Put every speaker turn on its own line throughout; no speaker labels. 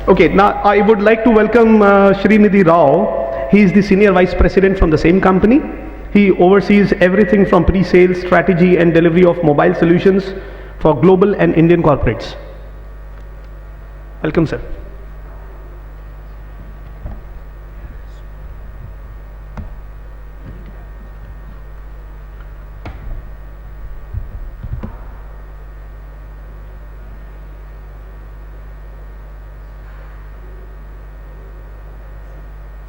Okay, now I would like to welcome Srinidhi Rao. He is the Senior Vice President from the same company. He oversees everything from pre-sales, strategy and delivery of mobile solutions for global and Indian corporates. Welcome, sir.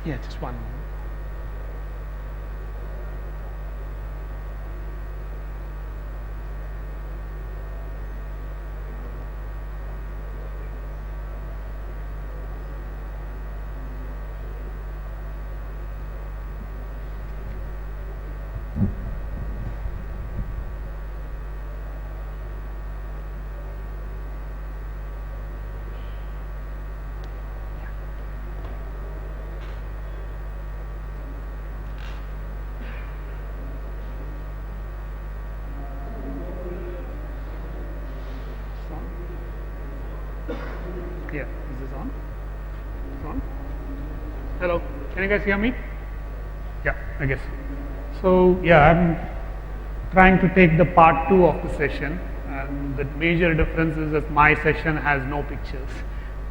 Yeah, just one moment. Yeah, is this on? It's on? Hello, can you guys hear me? Yeah, I guess. So, yeah, I'm trying to take the part 2 of the session, and the major difference is that my session has no pictures.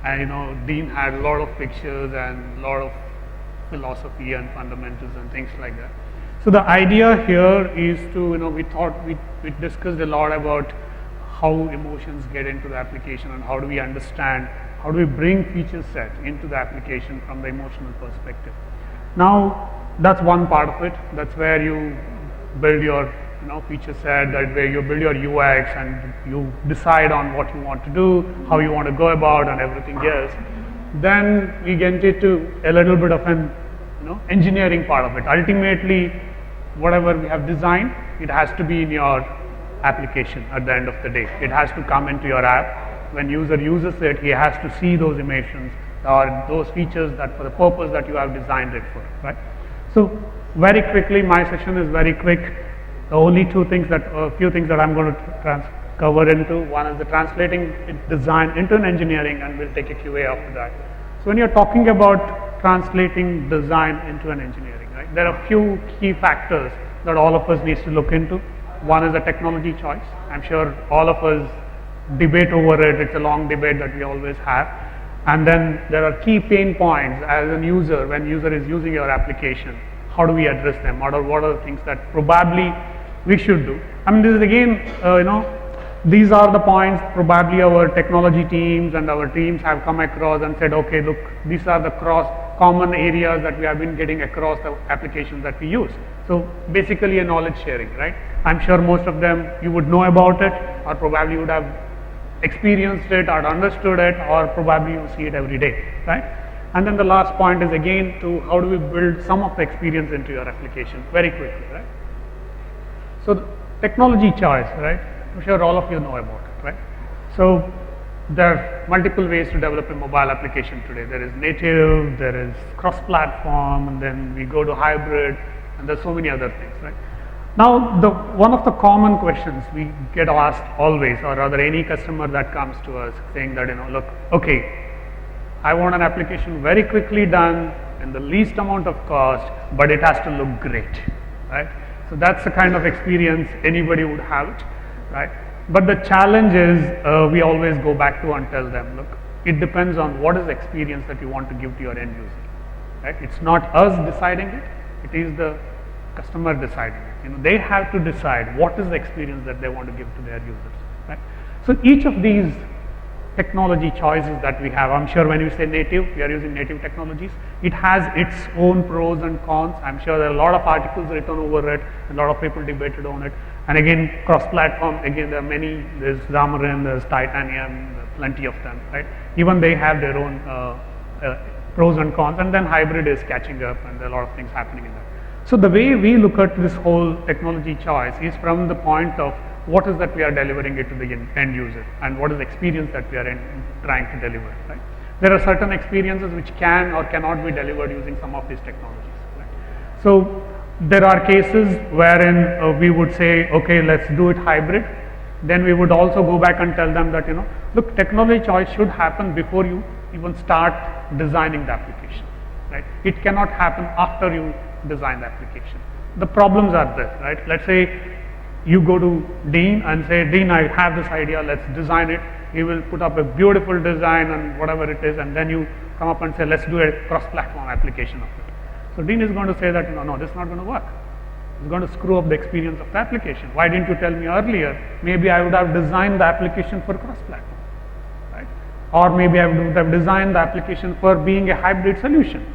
And Dean had a lot of pictures and a lot of philosophy and fundamentals and things like that. So the idea here is to, we discussed a lot about how emotions get into the application and how do we understand, how do we bring feature set into the application from the emotional perspective. Now, that's one part of it. That's where you build your feature set, that where you build your UX and you decide on what you want to do, how you want to go about and everything else. Then we get into a little bit of an engineering part of it. Ultimately, whatever we have designed, it has to be in your application at the end of the day. It has to come into your app. When user uses it, he has to see those emotions or those features that for the purpose that you have designed it for, right? So very quickly, my session is very quick. The only few things that I'm going to cover into, one is the translating design into an engineering, and we'll take a QA after that. So when you're talking about translating design into an engineering, right, there are a few key factors that all of us needs to look into. One is the technology choice. I'm sure all of us debate over it. It's a long debate that we always have. And then there are key pain points as a user, when user is using your application. How do we address them? What are the things that probably we should do? I mean, this is again, these are the points probably our technology teams and our teams have come across and said, okay, look, these are the common areas that we have been getting across the applications that we use. So basically a knowledge sharing, right? I'm sure most of them you would know about it, or probably would have experienced it or understood it, or probably you see it every day, right? And then the last point is again to how do we build some of the experience into your application very quickly, right? So the technology choice, right? I'm sure all of you know about it, right? So there are multiple ways to develop a mobile application today. There is native, there is cross-platform, and then we go to hybrid, and there's so many other things, right? Now, one of the common questions we get asked always, or rather any customer that comes to us saying that, look, okay, I want an application very quickly done in the least amount of cost, but it has to look great, right? So that's the kind of experience anybody would have it, right? But the challenge is we always go back to and tell them, look, it depends on what is the experience that you want to give to your end user, right? It's not us deciding it, it is the customer deciding it. They have to decide what is the experience that they want to give to their users, right? So each of these technology choices that we have, I'm sure when you say native, we are using native technologies. It has its own pros and cons. I'm sure there are a lot of articles written over it, a lot of people debated on it. And again, cross-platform, again, there are many, there's Xamarin, there's Titanium, plenty of them, right? Even they have their own pros and cons, and then hybrid is catching up, and there are a lot of things happening in that. So the way we look at this whole technology choice is from the point of what is that we are delivering it to the end user, and what is the experience that we are trying to deliver, right? There are certain experiences which can or cannot be delivered using some of these technologies, right? So there are cases wherein we would say, okay, let's do it hybrid. Then we would also go back and tell them that, look, technology choice should happen before you even start designing the application, right? It cannot happen after you design the application. The problems are this, right? Let's say you go to Dean and say, Dean, I have this idea, let's design it. He will put up a beautiful design and whatever it is, and then you come up and say, let's do a cross-platform application of it. So Dean is going to say that, no, this is not going to work. It's going to screw up the experience of the application. Why didn't you tell me earlier? Maybe I would have designed the application for cross-platform, right? Or maybe I would have designed the application for being a hybrid solution.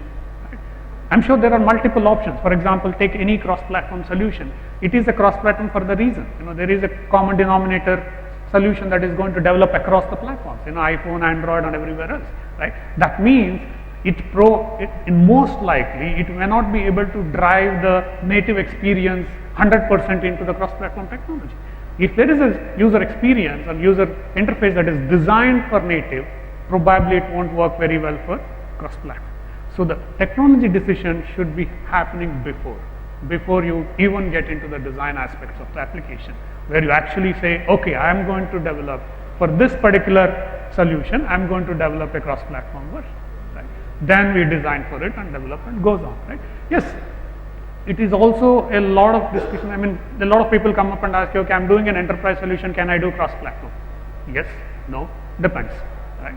I'm sure there are multiple options. For example, take any cross-platform solution. It is a cross-platform for the reason, there is a common denominator solution that is going to develop across the platforms, iPhone, Android, and everywhere else, right? That means most likely it may not be able to drive the native experience 100% into the cross-platform technology. If there is a user experience or user interface that is designed for native, probably it won't work very well for cross-platform. So the technology decision should be happening before you even get into the design aspects of the application, where you actually say, okay, I am going to develop for this particular solution, I am going to develop a cross-platform version. Right? Then we design for it and develop and goes on. Right? Yes, it is also a lot of discussion. A lot of people come up and ask you, okay, I am doing an enterprise solution, can I do cross-platform? Yes, no, depends. Right?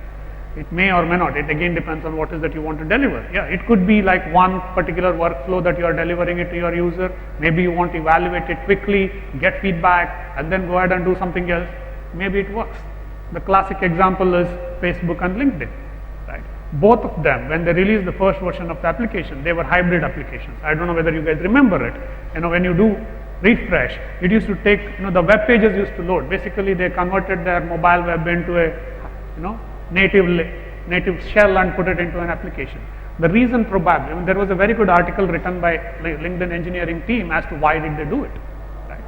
It may or may not. It again depends on what is that you want to deliver. Yeah, it could be like one particular workflow that you are delivering it to your user. Maybe you want to evaluate it quickly, get feedback, and then go ahead and do something else. Maybe it works. The classic example is Facebook and LinkedIn. Right? Both of them, when they released the first version of the application, they were hybrid applications. I don't know whether you guys remember it. When you do refresh, it used to take, the web pages used to load. Basically, they converted their mobile web into a, native shell and put it into an application. The reason probably, there was a very good article written by LinkedIn engineering team as to why did they do it. Right?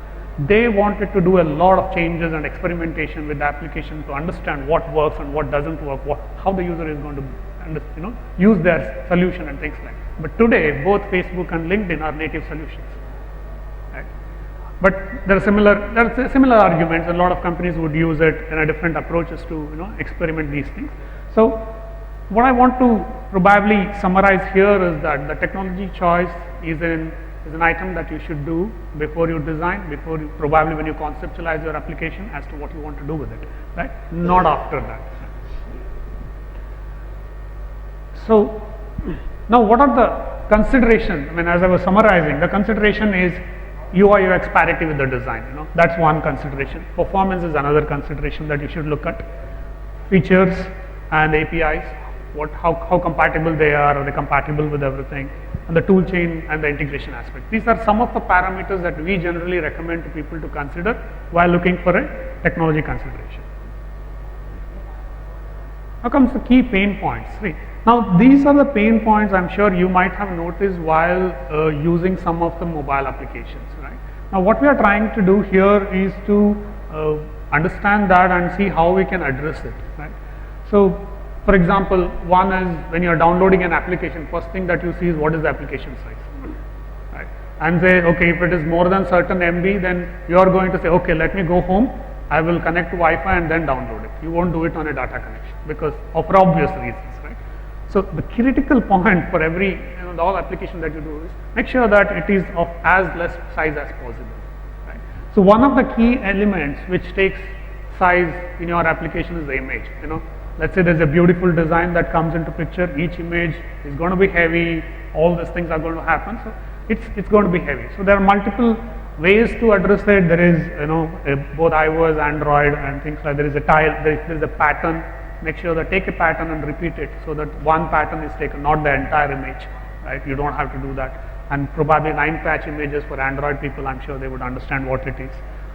They wanted to do a lot of changes and experimentation with the application to understand what works and what doesn't work, how the user is going to use their solution and things like that. But today, both Facebook and LinkedIn are native solutions. Right? But there are similar arguments. A lot of companies would use it in different approaches to experiment these things. So what I want to probably summarize here is that the technology choice is an item that you should do before you design, probably when you conceptualize your application as to what you want to do with it, right? Not after that. So now what are the considerations? As I was summarizing, the consideration is UI UX parity with the design. That's one consideration. Performance is another consideration that you should look at. Features and APIs, how compatible they are they compatible with everything, and the tool chain and the integration aspect. These are some of the parameters that we generally recommend to people to consider while looking for a technology consideration. Now comes the key pain points. Now these are the pain points I'm sure you might have noticed while using some of the mobile applications. Right? Now what we are trying to do here is to understand that and see how we can address it. Right? So for example, one is when you are downloading an application, first thing that you see is what is the application size. Right? And say, okay, if it is more than certain MB, then you are going to say, okay, let me go home, I will connect to Wi-Fi and then download it. You won't do it on a data connection because for obvious reasons. Right? So the critical point for every all application that you do is make sure that it is of as less size as possible. Right? So one of the key elements which takes size in your application is the image. Let's say there's a beautiful design that comes into picture. Each image is going to be heavy. All these things are going to happen. So it's going to be heavy. So there are multiple ways to address it. There is both iOS, Android, and things like there is a tile. There is a pattern. Make sure that take a pattern and repeat it so that one pattern is taken, not the entire image. Right? You don't have to do that. And probably 9-patch images for Android people. I'm sure they would understand what it is.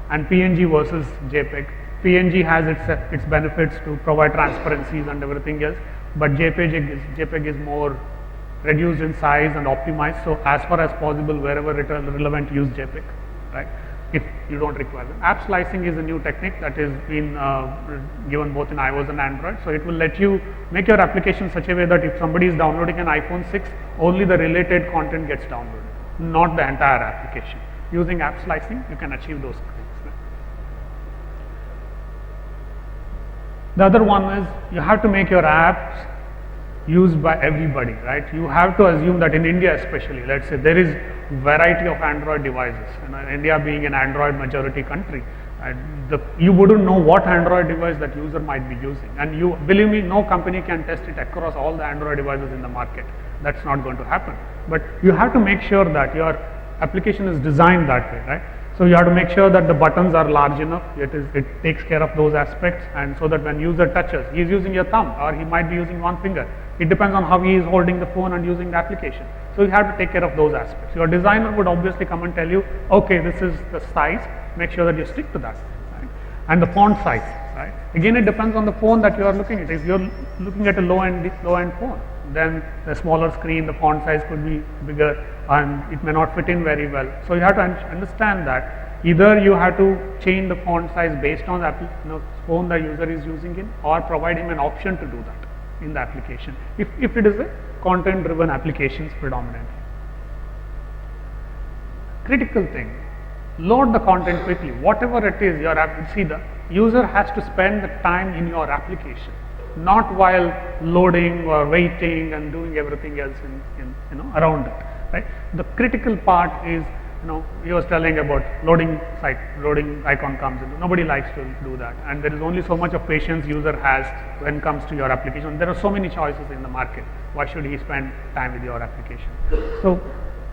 And PNG versus JPEG. PNG has its benefits to provide transparencies and everything else, but JPEG is more reduced in size and optimized. So as far as possible, wherever it is relevant, use JPEG, right? If you don't require them. App slicing is a new technique that is been given both in iOS and Android. So it will let you make your application such a way that if somebody is downloading an iPhone 6, only the related content gets downloaded, not the entire application. Using app slicing, you can achieve those things. The other one is you have to make your apps used by everybody, right? You have to assume that in India especially, let's say there is variety of Android devices, India being an Android majority country, you wouldn't know what Android device that user might be using, and you believe me, no company can test it across all the Android devices in the market. That's not going to happen. But you have to make sure that your application is designed that way, right? So you have to make sure that the buttons are large enough, it takes care of those aspects, and so that when user touches, he is using your thumb or he might be using one finger. It depends on how he is holding the phone and using the application. So you have to take care of those aspects. Your designer would obviously come and tell you, okay, this is the size, make sure that you stick to that, right? And the font size, right? Again, it depends on the phone that you are looking at. If you are looking at a low-end phone, then the smaller screen, the font size could be bigger and it may not fit in very well. So you have to understand that either you have to change the font size based on the phone the user is using in, or provide him an option to do that in the application, if it is a content driven applications predominantly. Critical thing, load the content quickly, whatever it is your app. See, the user has to spend the time in your application, not while loading or waiting and doing everything else in around it, right? The critical part is, he was telling about loading icon comes in. Nobody likes to do that, and there is only so much of patience user has when it comes to your application. There are so many choices in the market. Why should he spend time with your application? So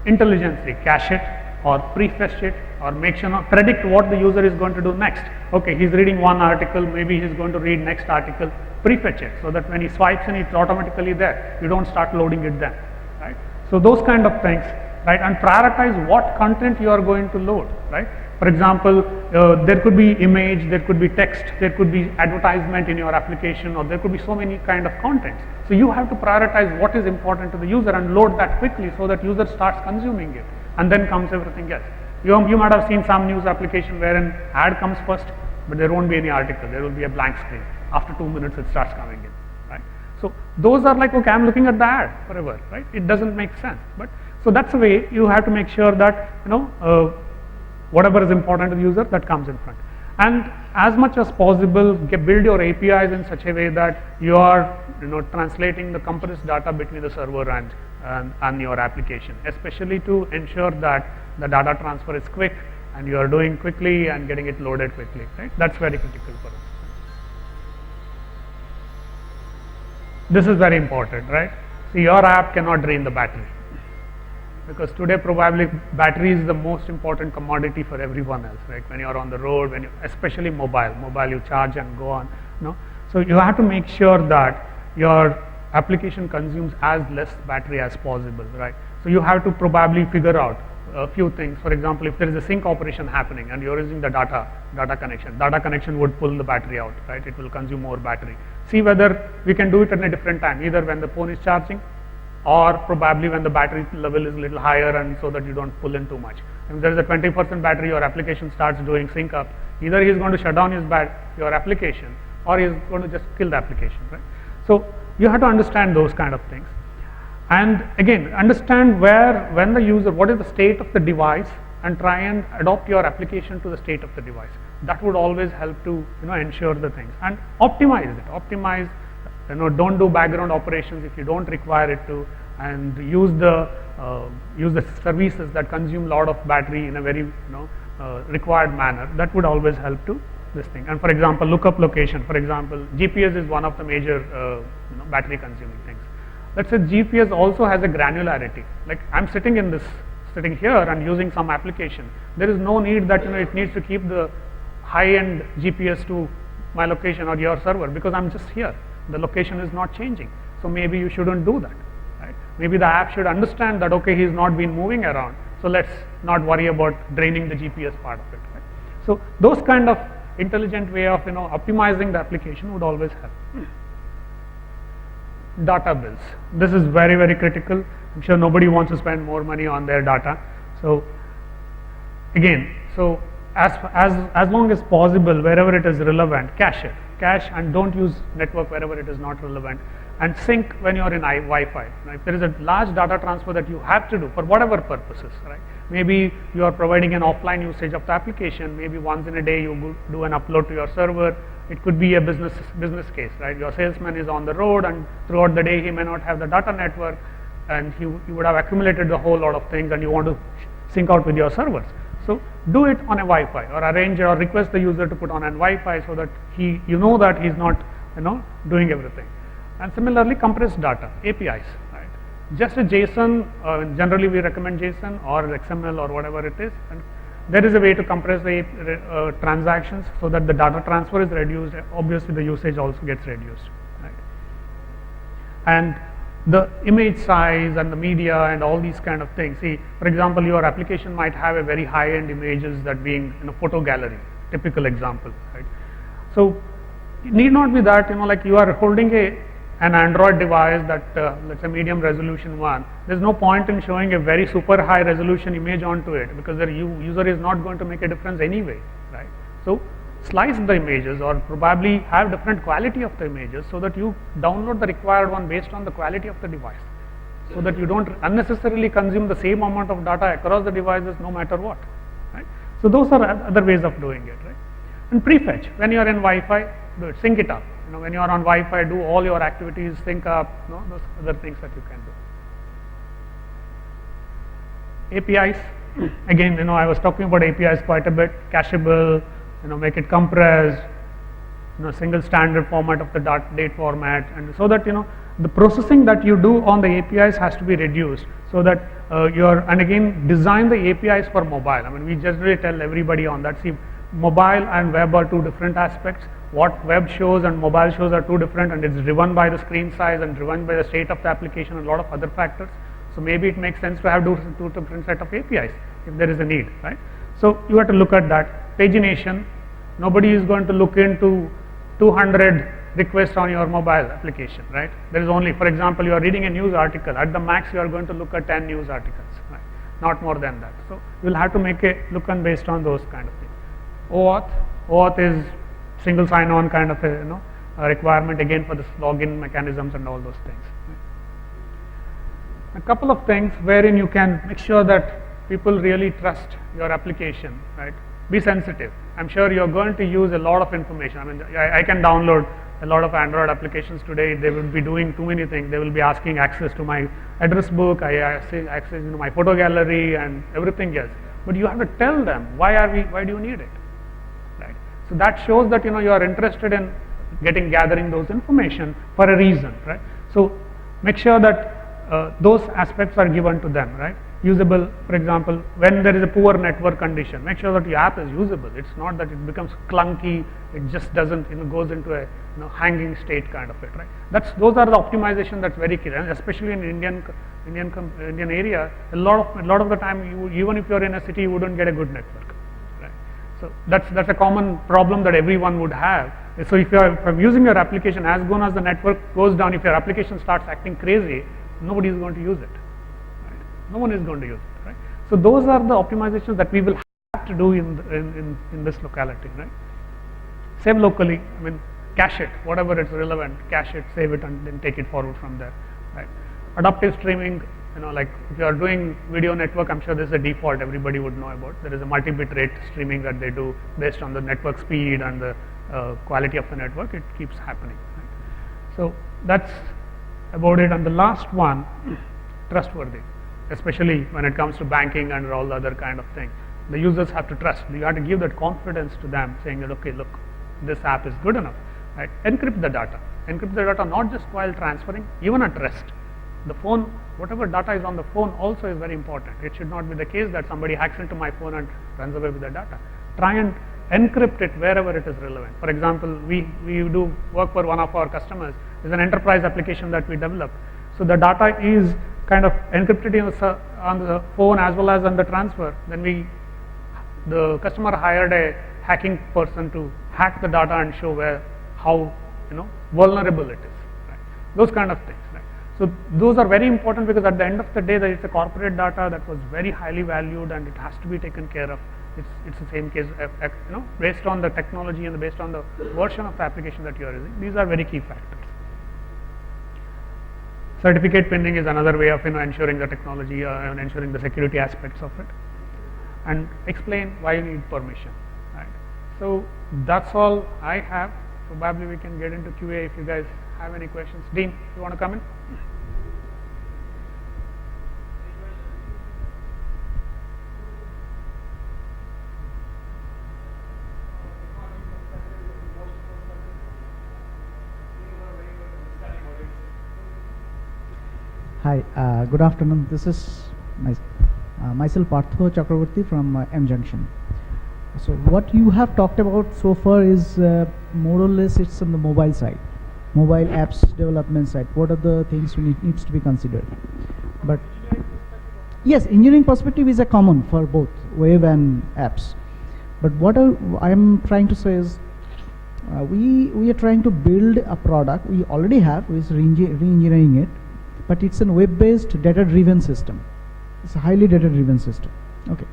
intelligently cache it or prefetch it, or make sure predict what the user is going to do next. Okay, he's reading one article, maybe he's going to read next article. Prefetch it so that when he swipes in, it's automatically there. You don't start loading it then, right? So those kind of things, right? And prioritize what content you are going to load, right? For example, there could be image, there could be text, there could be advertisement in your application, or there could be so many kind of contents. So you have to prioritize what is important to the user and load that quickly so that user starts consuming it, and then comes everything else. You might have seen some news application where an ad comes first, but there won't be any article. There will be a blank screen. After 2 minutes, it starts coming in, right? So those are like, okay, I'm looking at the ad forever, right? It doesn't make sense. But so that's the way you have to make sure that whatever is important to the user, that comes in front. And as much as possible, build your APIs in such a way that you are translating the compressed data between the server and your application, especially to ensure that the data transfer is quick and you are doing quickly and getting it loaded quickly, right? That's very critical for us. This is very important, right? See, your app cannot drain the battery, because today probably battery is the most important commodity for everyone else, right? When you are on the road, especially mobile you charge and go on, So you have to make sure that your application consumes as less battery as possible, right? So you have to probably figure out a few things. For example, if there is a sync operation happening and you're using the data connection would pull the battery out, right? It will consume more battery. See whether we can do it at a different time, either when the phone is charging, or probably when the battery level is a little higher, and so that you don't pull in too much. If there is a 20% battery, your application starts doing sync up, either he is going to shut down your application, or he is going to just kill the application, right? So you have to understand those kind of things. And again, understand what is the state of the device, and try and adopt your application to the state of the device. That would always help to ensure the things, and optimize it. Don't do background operations if you don't require it to, and use the services that consume a lot of battery in a very required manner. That would always help to this thing. And for example, look up location. For example, GPS is one of the major battery consuming things. Let's say GPS also has a granularity. Like I'm sitting here and using some application. There is no need that it needs to keep the high-end GPS to my location or your server, because I'm just here. The location is not changing. So maybe you shouldn't do that, right? Maybe the app should understand that, okay, he's not been moving around, so let's not worry about draining the GPS part of it, right? So those kind of intelligent way of optimizing the application would always help. Data bills. This is very, very critical. I'm sure nobody wants to spend more money on their data. So again, as long as possible, wherever it is relevant, cache and don't use network wherever it is not relevant, and sync when you are in Wi-Fi. If there is a large data transfer that you have to do for whatever purposes, right? Maybe you are providing an offline usage of the application. Maybe once in a day you do an upload to your server, it could be a business case, right? Your salesman is on the road, and throughout the day he may not have the data network, and he would have accumulated a whole lot of things, and you want to sync out with your servers. So do it on a Wi-Fi, or arrange or request the user to put on a Wi-Fi, so that you know that he's not doing everything. And similarly, compressed data, APIs, right? Just a JSON, generally we recommend JSON or XML or whatever it is, and there is a way to compress the transactions so that the data transfer is reduced. Obviously the usage also gets reduced, right? And the image size and the media and all these kind of things. See, for example, your application might have a very high-end images, that being photo gallery, typical example, right? So it need not be that like you are holding an Android device that let's say medium resolution one. There's no point in showing a very super high resolution image onto it, because the user is not going to make a difference anyway, right? So slice the images, or probably have different quality of the images, so that you download the required one based on the quality of the device, so that you don't unnecessarily consume the same amount of data across the devices no matter what, right? So those are other ways of doing it, right? And prefetch, when you are in Wi-Fi, do it, sync it up. When you are on Wi-Fi, do all your activities, sync up, those other things that you can do. APIs, again, I was talking about APIs quite a bit. Cacheable, make it compressed, single standard format of the date format, and so that the processing that you do on the APIs has to be reduced, so that and again, design the APIs for mobile. I mean, we generally tell everybody on that. See, mobile and web are two different aspects. What web shows and mobile shows are two different, and it's driven by the screen size and driven by the state of the application and a lot of other factors. So maybe it makes sense to have two different set of APIs if there is a need, right? So you have to look at that. Pagination, nobody is going to look into 200 requests on your mobile application, right? There is only, for example, you are reading a news article. At the max, you are going to look at 10 news articles, right? Not more than that. So you will have to make a look and based on those kind of things. OAuth is single sign-on kind of a requirement, again, for the login mechanisms and all those things. Right? A couple of things wherein you can make sure that people really trust your application, right? Be sensitive. I'm sure you're going to use a lot of information. I mean, I can download a lot of Android applications today. They will be doing too many things. They will be asking access to my address book, access my photo gallery and everything else. But you have to tell them why do you need it? So that shows that you are interested in gathering those information for a reason, right? So make sure that those aspects are given to them, right? Usable, for example, when there is a poor network condition, make sure that your app is usable. It's not that it becomes clunky, it just doesn't goes into a hanging state kind of it, right? Those are the optimization that's very key, and especially in Indian area, a lot of the time, even if you're in a city, you wouldn't get a good network. So that's a common problem that everyone would have. So if you're using your application, as soon as the network goes down, if your application starts acting crazy, nobody is going to use it. Right? No one is going to use it. Right? So those are the optimizations that we will have to do in this locality. Right? Save locally. I mean, cache it, whatever it's relevant, cache it, save it, and then take it forward from there. Right? Adaptive streaming. Like if you are doing video network, I'm sure this is a default everybody would know about. There is a multi-bit rate streaming that they do based on the network speed and the quality of the network. It keeps happening. Right? So that's about it. And the last one, trustworthy, especially when it comes to banking and all the other kind of thing. The users have to trust. You have to give that confidence to them, saying that, okay, look, this app is good enough. Right? Encrypt the data. Encrypt the data not just while transferring, even at rest. The phone, whatever data is on the phone also is very important. It should not be the case that somebody hacks into my phone and runs away with the data. Try and encrypt it wherever it is relevant. For example, we do work for one of our customers. It's an enterprise application that we developed. So the data is kind of encrypted on the phone as well as on the transfer. Then the customer hired a hacking person to hack the data and show how vulnerable it is. Right? Those kind of things. Right? So those are very important, because at the end of the day, there is a corporate data that was very highly valued and it has to be taken care of. It's the same case, based on the technology and based on the version of the application that you are using. These are very key factors. Certificate pinning is another way of ensuring the technology and ensuring the security aspects of it, and explain why you need permission. Right? So that's all I have. probably we can get into QA if you guys have any questions. Dean, you want to come in?
Hi, good afternoon. This is myself Partho Chakravarti from M Junction. So what you have talked about so far is more or less it's on the mobile side, mobile apps development side. What are the things we needs to be considered? But yes, engineering perspective is a common for both web and apps. But what I am trying to say is we are trying to build a product we already have, we is re-engineering it, but it's a web-based data-driven system. It's a highly data-driven system. Okay.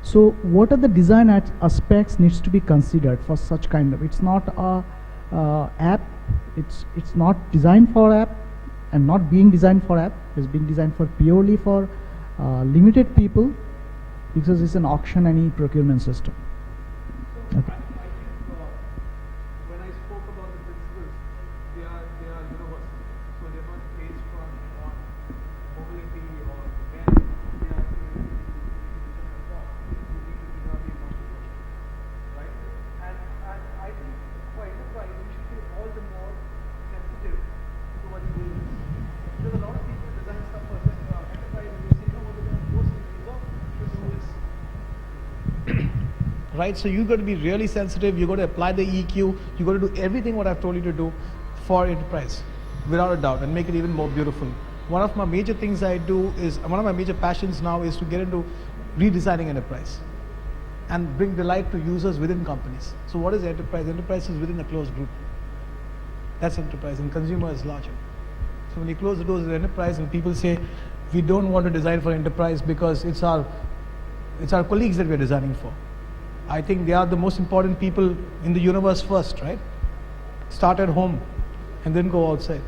So what are the design aspects needs to be considered for such kind of? It's not a app. It's not designed for app, and not being designed for app. It's been designed for purely for limited people, because it's an auction and e-procurement system. Okay.
When I spoke about the principles, they are universal. So they're not based on mobility or when they are right? And I think for enterprise we should be all the more sensitive to what it is. Because a lot of people design stuff for enterprise and they say, you know what, we're going to force the user to do this. Right, so you got to be really sensitive. You got to apply the EQ. You got to do everything what I've told you to do for enterprise, without a doubt, and make it even more beautiful. One of my major things I do is, one of my major passions now is to get into redesigning enterprise and bring delight to users within companies. So what is enterprise? Enterprise is within a closed group. That's enterprise, and consumer is larger. So when you close the doors of enterprise and people say, we don't want to design for enterprise because it's our colleagues that we're designing for. I think they are the most important people in the universe first, right? Start at home and then go outside.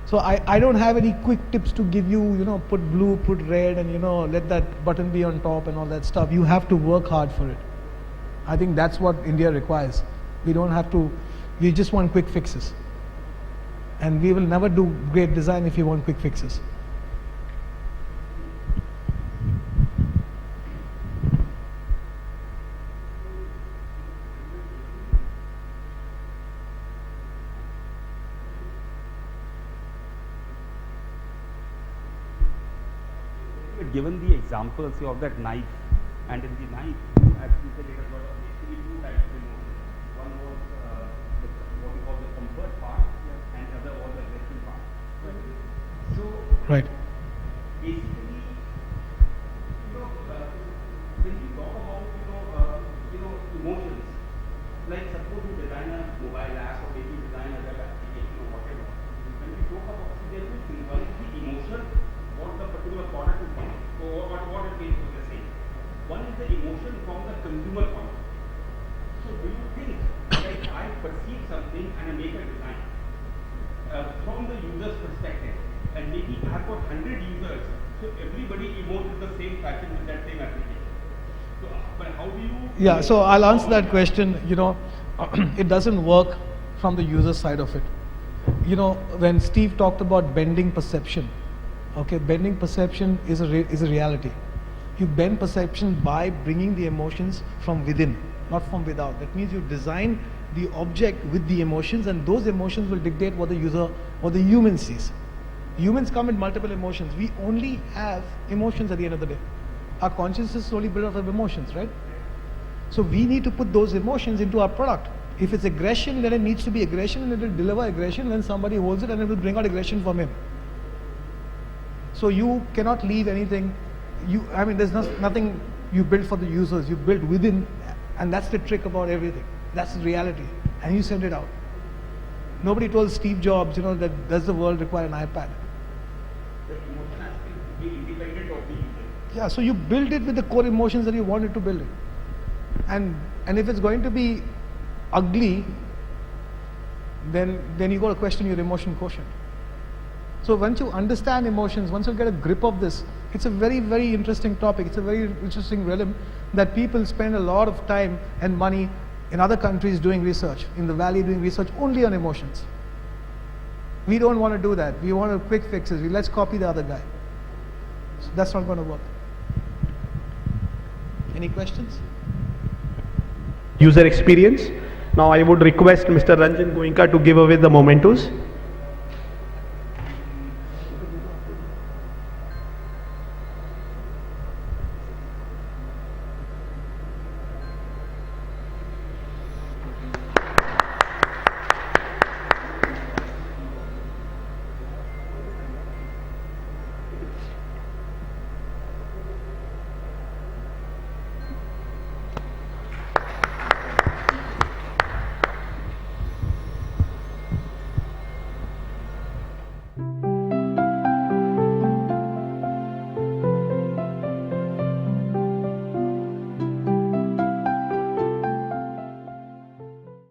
So I don't have any quick tips to give you, put blue, put red, and let that button be on top and all that stuff. You have to work hard for it. I think that's what India requires. We just want quick fixes. And we will never do great design if you want quick fixes.
Given the example of that knife, and in the knife, you actually said it has got basically two types of emotions. One was what we call the comfort part, and the other was the aggression part. So,
right.
Basically, when we talk about emotions, like suppose you design a mobile app or maybe design a web application or whatever. When we talk about there are two things. One is the emotion, what the particular product is getting. So what it means to the same. One is the emotion from the consumer point of view. So do you think that I perceive something and I make a design from the user's perspective, and maybe I've got 100 users, so everybody emotes in the same fashion with that same application. So, but how do you?
Yeah, so I'll answer that question. It doesn't work from the user side of it. When Steve talked about bending perception, okay, bending perception is a reality. You bend perception by bringing the emotions from within, not from without. That means you design the object with the emotions, and those emotions will dictate what the human sees. Humans come with multiple emotions. We only have emotions at the end of the day. Our consciousness is only built out of emotions, right? So we need to put those emotions into our product. If it's aggression, then it needs to be aggression, and it will deliver aggression. Then somebody holds it, and it will bring out aggression from him. So you cannot leave anything. There's nothing you build for the users. You build within, and that's the trick about everything. That's the reality, and you send it out. Nobody told Steve Jobs, that does the world require an iPad?
The emotion has to be independent of the user.
Yeah, so you build it with the core emotions that you wanted to build it. And if it's going to be ugly, then you got to question your emotion quotient. So once you understand emotions, once you get a grip of this, it's a very, very interesting topic. It's a very interesting realm that people spend a lot of time and money in other countries doing research, in the valley doing research only on emotions. We don't want to do that. We want quick fixes. Let's copy the other guy. So that's not going to work. Any questions?
User experience. Now I would request Mr. Ranjan Goenka to give away the mementos.